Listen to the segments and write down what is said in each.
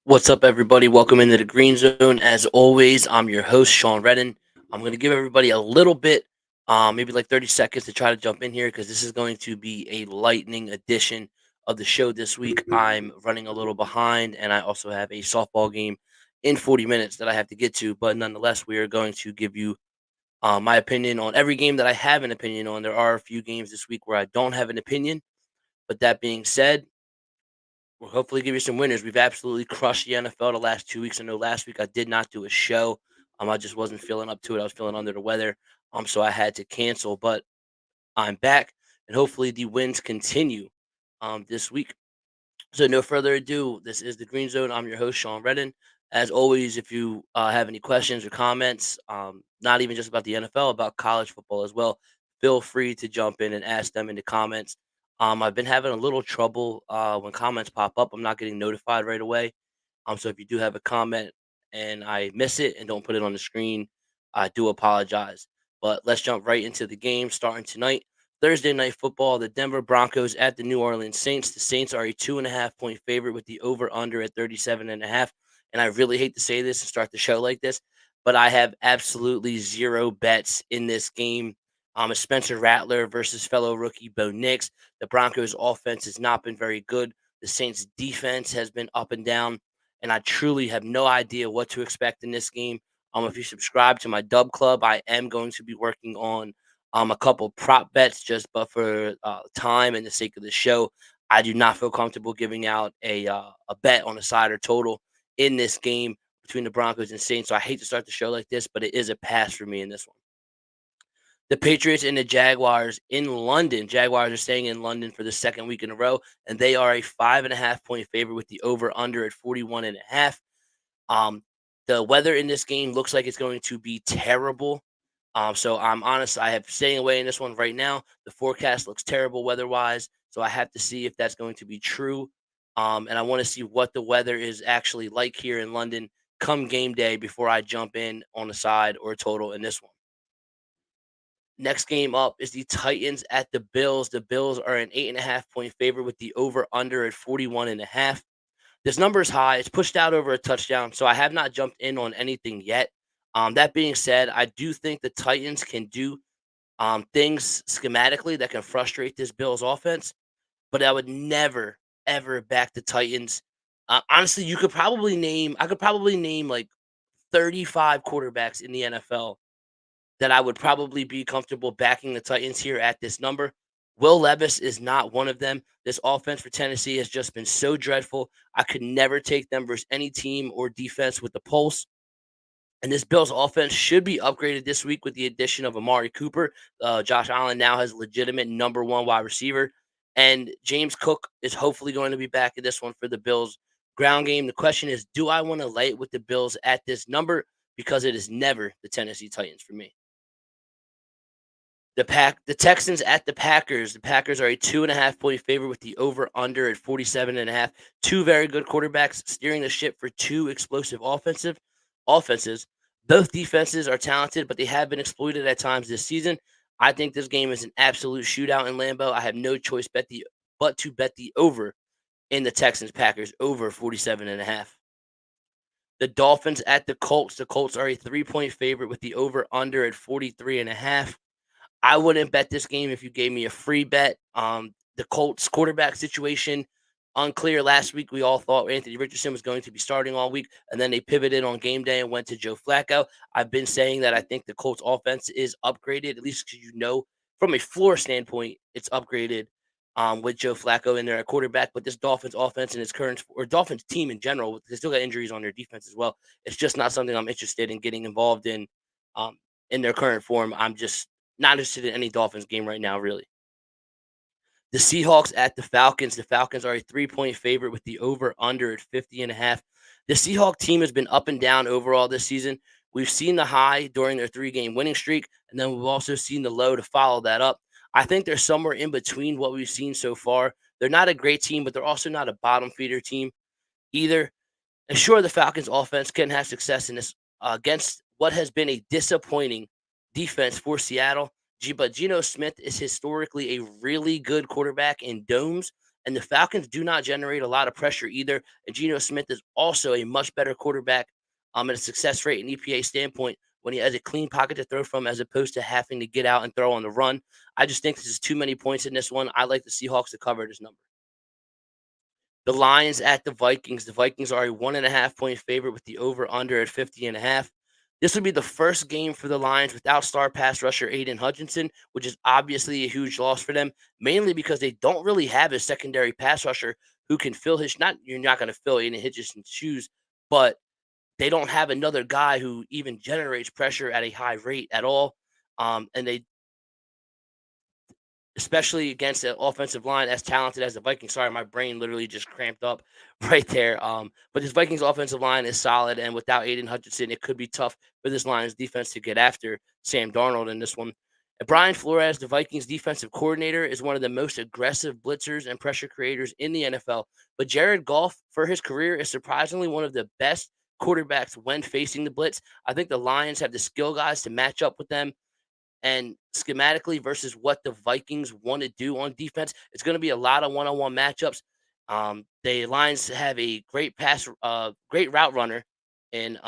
What's up, everybody? Welcome into the Green Zone. As always, I'm your host, Sean Redden. I'm going to give everybody a little bit, maybe like 30 seconds to try to jump in here because this is going to be a lightning edition of the show this week. I'm running a little behind, and I also have a softball game in 40 minutes that I have to get to. But nonetheless, we are going to give you my opinion on every game that I have an opinion on. There are a few games this week where I don't have an opinion. But that being said, we'll hopefully give you some winners. We've absolutely crushed the NFL the last 2 weeks. I know last week I did not do a show. I just wasn't feeling up to it. I was feeling under the weather. So I had to cancel. But I'm back, and hopefully the wins continue this week. So no further ado, this is the Green Zone. I'm your host, Sean Redden. As always, if you have any questions or comments, not even just about the NFL, about college football as well, feel free to jump in and ask them in the comments. I've been having a little trouble when comments pop up. I'm not getting notified right away. So if you do have a comment and I miss it and don't put it on the screen, I do apologize. But let's jump right into the game starting tonight. Thursday night football, the Denver Broncos at the New Orleans Saints. The Saints are a 2.5 point favorite with the over under at 37.5. And I really hate to say this and start the show like this, but I have absolutely zero bets in this game. It's Spencer Rattler versus fellow rookie Bo Nix. The Broncos offense has not been very good. The Saints defense has been up and down, and I truly have no idea what to expect in this game. If you subscribe to my Dub Club, I am going to be working on a couple prop bets just but for time and the sake of the show. I do not feel comfortable giving out a bet on a side or total in this game between the Broncos and Saints. So I hate to start the show like this, but it is a pass for me in this one. The Patriots and the Jaguars in London. Jaguars are staying in London for the second week in a row, and they are a 5.5 point favorite with the over under at 41.5. Um, the weather in this game looks like it's going to be terrible. So I'm honest, I have staying away in this one right now. The forecast looks terrible weather wise, so I have to see if that's going to be true. And I want to see what the weather is actually like here in London come game day before I jump in on the side or total in this one. Next game up is the Titans at the Bills. The Bills are an 8.5 point favorite with the over under at 41.5. This number is high. It's pushed out over a touchdown, so I have not jumped in on anything yet. That being said, I do think the Titans can do things schematically that can frustrate this Bills offense, but I would never, ever back the Titans. Honestly, I could probably name like 35 quarterbacks in the NFL that I would probably be comfortable backing the Titans here at this number. Will Levis is not one of them. This offense for Tennessee has just been so dreadful. I could never take them versus any team or defense with the pulse. And this Bills offense should be upgraded this week with the addition of Amari Cooper. Josh Allen now has legitimate number one wide receiver. And James Cook is hopefully going to be back in this one for the Bills ground game. The question is, do I want to lay it with the Bills at this number? Because it is never the Tennessee Titans for me. The Texans at the Packers. The Packers are a 2.5 point favorite with the over under at 47.5. Two very good quarterbacks steering the ship for two explosive offenses. Both defenses are talented, but they have been exploited at times this season. I think this game is an absolute shootout in Lambeau. I have no choice but to bet the over in the Texans Packers over 47.5. The Dolphins at the Colts. The Colts are a 3 point favorite with the over under at 43.5. I wouldn't bet this game if you gave me a free bet. The Colts quarterback situation unclear last week. We all thought Anthony Richardson was going to be starting all week, and then they pivoted on game day and went to Joe Flacco. I've been saying that I think the Colts offense is upgraded, at least because from a floor standpoint, it's upgraded with Joe Flacco in there at quarterback. But this Dolphins offense and its current or Dolphins team in general, they still got injuries on their defense as well. It's just not something I'm interested in getting involved um, in their current form. I'm just not interested in any Dolphins game right now, really. The Seahawks at the Falcons. The Falcons are a 3 point favorite with the over under at 50.5. The Seahawk team has been up and down overall this season. We've seen the high during their 3 game winning streak, and then we've also seen the low to follow that up. I think they're somewhere in between what we've seen so far. They're not a great team, but they're also not a bottom feeder team either. And sure, the Falcons offense can have success in this against what has been a disappointing defense for Seattle. But Geno Smith is historically a really good quarterback in domes. And the Falcons do not generate a lot of pressure either. And Geno Smith is also a much better quarterback at a success rate and EPA standpoint when he has a clean pocket to throw from as opposed to having to get out and throw on the run. I just think this is too many points in this one. I like the Seahawks to cover this number. The Lions at the Vikings. The Vikings are a 1.5 point favorite with the over under at 50.5. This would be the first game for the Lions without star pass rusher Aiden Hutchinson, which is obviously a huge loss for them, mainly because they don't really have a secondary pass rusher who can fill his not you're not going to fill Aiden Hutchinson's shoes, but they don't have another guy who even generates pressure at a high rate at all. And they especially against an offensive line as talented as the Vikings. Sorry, my brain literally just cramped up right there. But this Vikings offensive line is solid, and without Aiden Hutchinson, it could be tough for this Lions defense to get after Sam Darnold in this one. And Brian Flores, the Vikings defensive coordinator, is one of the most aggressive blitzers and pressure creators in the NFL. But Jared Goff, for his career, is surprisingly one of the best quarterbacks when facing the blitz. I think the Lions have the skill guys to match up with them and schematically versus what the Vikings want to do on defense, it's going to be a lot of one-on-one matchups. The Lions have a great route runner in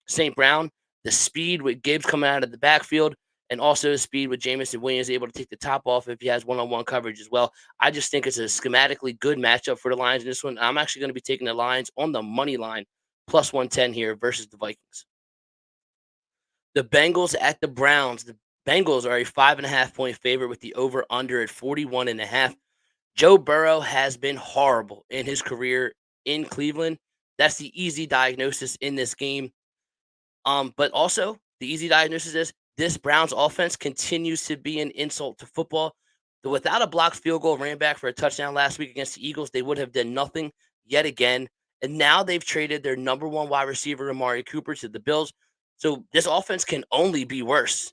St. Brown. The speed with Gibbs coming out of the backfield, and also the speed with Jamison Williams able to take the top off if he has one-on-one coverage as well. I just think it's a schematically good matchup for the Lions in this one. I'm actually going to be taking the Lions on the money line plus 110 here versus the Vikings. The Bengals at the Browns. The Bengals are a 5.5 point favorite with the over under at 41.5. Joe Burrow has been horrible in his career in Cleveland. That's the easy diagnosis in this game. But also the easy diagnosis is this Browns offense continues to be an insult to football. Without a blocked field goal, ran back for a touchdown last week against the Eagles, they would have done nothing yet again. And now they've traded their number one wide receiver, Amari Cooper, to the Bills. So this offense can only be worse.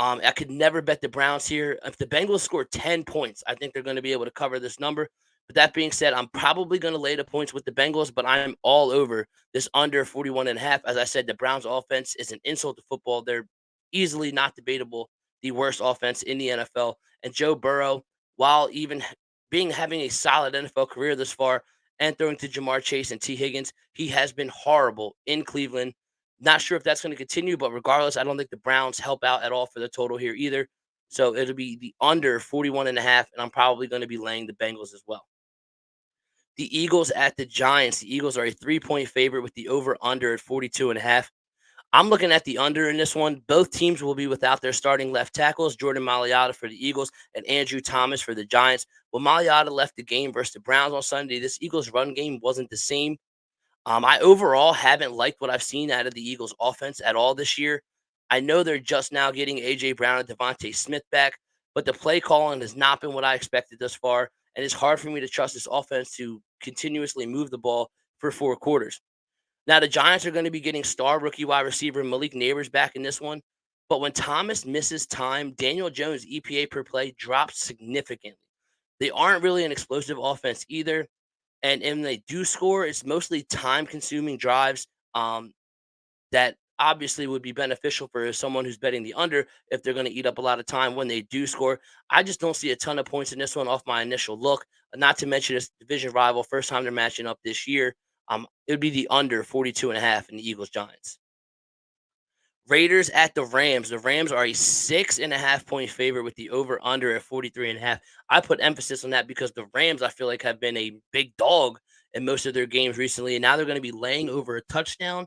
I could never bet the Browns here. If the Bengals score 10 points, I think they're going to be able to cover this number. But that being said, I'm probably going to lay the points with the Bengals, but I'm all over this under 41.5. As I said, the Browns offense is an insult to football. They're easily not debatable the worst offense in the NFL. And Joe Burrow, while even having a solid NFL career this far and throwing to Jamar Chase and T. Higgins, he has been horrible in Cleveland. Not sure if that's going to continue, but regardless, I don't think the Browns help out at all for the total here either. So it'll be the under 41.5, and I'm probably going to be laying the Bengals as well. The Eagles at the Giants. The Eagles are a 3 point favorite with the over under at 42.5. I'm looking at the under in this one. Both teams will be without their starting left tackles, Jordan Mailata for the Eagles and Andrew Thomas for the Giants. Well, Mailata left the game versus the Browns on Sunday. This Eagles run game wasn't the same. I overall haven't liked what I've seen out of the Eagles offense at all this year. I know they're just now getting AJ Brown and Devontae Smith back, but the play calling has not been what I expected thus far, and it's hard for me to trust this offense to continuously move the ball for 4 quarters. Now the Giants are going to be getting star rookie wide receiver Malik Neighbors back in this one, but when Thomas misses time, Daniel Jones' EPA per play drops significantly. They aren't really an explosive offense either. And when they do score, it's mostly time-consuming drives that obviously would be beneficial for someone who's betting the under if they're going to eat up a lot of time when they do score. I just don't see a ton of points in this one off my initial look. Not to mention this division rival, first time they're matching up this year. It would be the under 42.5 in the Eagles Giants. Raiders at the Rams. The Rams are a 6.5 point favorite with the over under at 43.5. I put emphasis on that because the Rams, I feel like, have been a big dog in most of their games recently, and now they're going to be laying over a touchdown.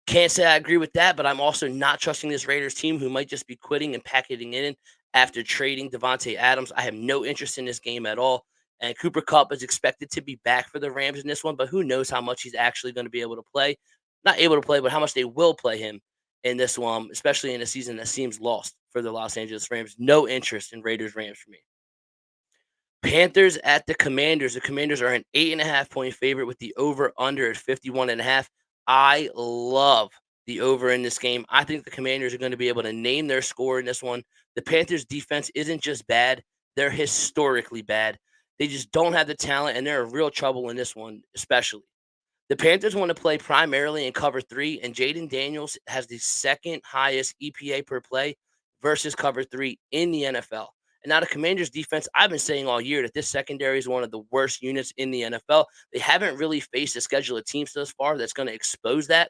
Can't say I agree with that, but I'm also not trusting this Raiders team who might just be quitting and packing it in after trading Devontae Adams. I have no interest in this game at all. And Cooper Kupp is expected to be back for the Rams in this one, but who knows how much he's actually going to be able to play. Not able to play, but how much they will play him in this one, especially in a season that seems lost for the Los Angeles Rams. No interest in Raiders Rams for me. Panthers at the Commanders. The Commanders are an 8.5 point favorite with the over under at 51.5. I love the over in this game. I think the Commanders are going to be able to name their score in this one. The Panthers defense isn't just bad, they're historically bad. They just don't have the talent, and they're in real trouble in this one, especially. The Panthers want to play primarily in cover three, and Jaden Daniels has the second highest EPA per play versus cover three in the NFL. And now the Commanders defense, I've been saying all year that this secondary is one of the worst units in the NFL. They haven't really faced a schedule of teams thus far that's going to expose that.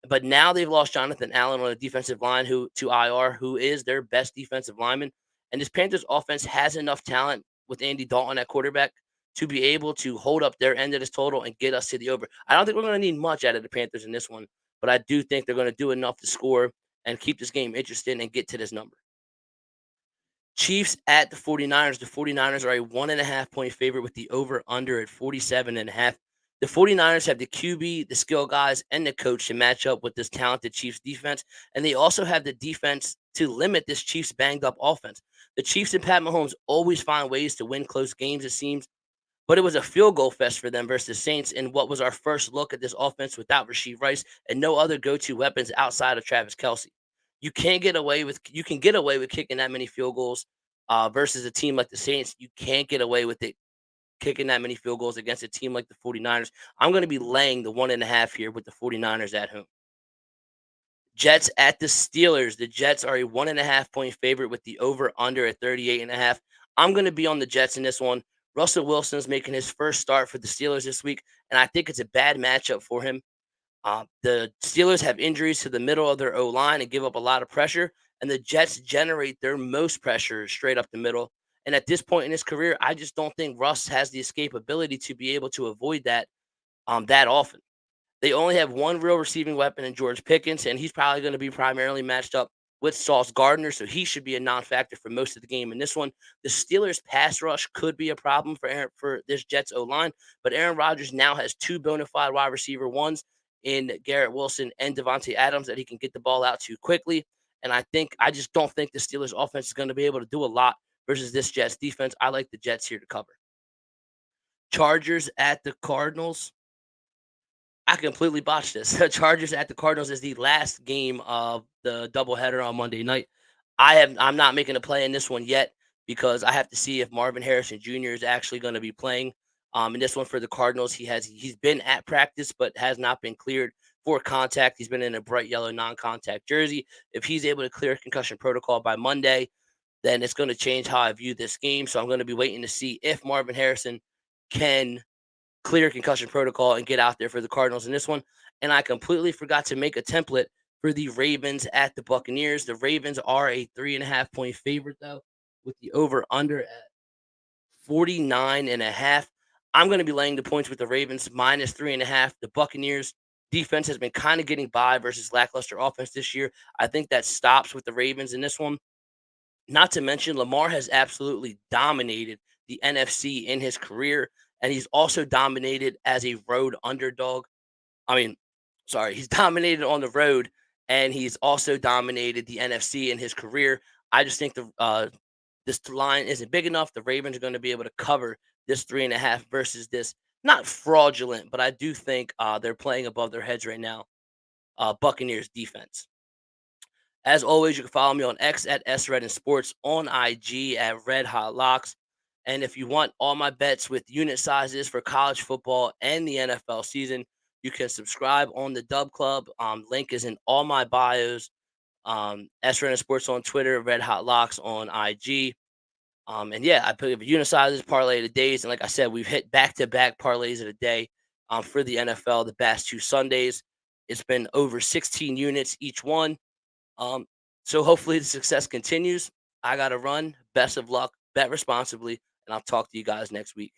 But now they've lost Jonathan Allen on the defensive line, who to IR, who is their best defensive lineman. And this Panthers offense has enough talent with Andy Dalton at quarterback to be able to hold up their end of this total and get us to the over. I don't think we're going to need much out of the Panthers in this one, but I do think they're going to do enough to score and keep this game interesting and get to this number. Chiefs at the 49ers. The 49ers are a 1.5 point favorite with the over under at 47.5. The 49ers have the QB, the skill guys, and the coach to match up with this talented Chiefs defense. And they also have the defense to limit this Chiefs banged up offense. The Chiefs and Pat Mahomes always find ways to win close games, it seems. But it was a field goal fest for them versus the Saints in what was our first look at this offense without Rasheed Rice and no other go-to weapons outside of Travis Kelsey. You can get away with kicking that many field goals versus a team like the Saints. You can't get away with it kicking that many field goals against a team like the 49ers. I'm going to be laying the 1.5 here with the 49ers at home. Jets at the Steelers. The Jets are a 1.5 point favorite with the over under at 38.5. I'm going to be on the Jets in this one. Russell Wilson's making his first start for the Steelers this week, and I think it's a bad matchup for him. The Steelers have injuries to the middle of their O line and give up a lot of pressure, and the Jets generate their most pressure straight up the middle. And at this point in his career, I just don't think Russ has the escapability to be able to avoid that often. They only have one real receiving weapon in George Pickens, and he's probably going to be primarily matched up with Sauce Gardner, so he should be a non-factor for most of the game in this one. The Steelers' pass rush could be a problem for this Jets O-line, but Aaron Rodgers now has two bona fide wide receiver ones in Garrett Wilson and Devontae Adams that he can get the ball out to quickly. And I just don't think the Steelers' offense is going to be able to do a lot versus this Jets defense. I like the Jets here to cover. Chargers at the Cardinals. I completely botched this. The Chargers at the Cardinals is the last game of the doubleheader on Monday night. I'm not making a play in this one yet because I have to see if Marvin Harrison Jr. is actually going to be playing. In this one for the Cardinals, he's been at practice but has not been cleared for contact. He's been in a bright yellow non-contact jersey. If he's able to clear concussion protocol by Monday, then it's going to change how I view this game. So I'm going to be waiting to see if Marvin Harrison can clear concussion protocol and get out there for the Cardinals in this one. And I completely forgot to make a template for the Ravens at the Buccaneers. The Ravens are a 3.5 point favorite, though, with the over under at 49.5. I'm going to be laying the points with the Ravens minus 3.5. The Buccaneers defense has been kind of getting by versus lackluster offense this year. I think that stops with the Ravens in this one. Not to mention, Lamar has absolutely dominated the NFC in his career, and he's also dominated as a road underdog. I mean, sorry, he's dominated on the road, and he's also dominated the NFC in his career. I just think this line isn't big enough. The Ravens are going to be able to cover this 3.5 versus this not fraudulent, but I do think they're playing above their heads right now. Buccaneers defense. As always, you can follow me on X at SReddenSports, on IG at Red Hot Locks. And if you want all my bets with unit sizes for college football and the NFL season, you can subscribe on the Dub Club. Link is in all my bios. SReddenSports on Twitter, Red Hot Locks on IG. And yeah, I put unit sizes, parlay of the days. And like I said, we've hit back-to-back parlays of the day for the NFL the past 2 Sundays. It's been over 16 units each one. So hopefully the success continues. I got to run. Best of luck. Bet responsibly. And I'll talk to you guys next week.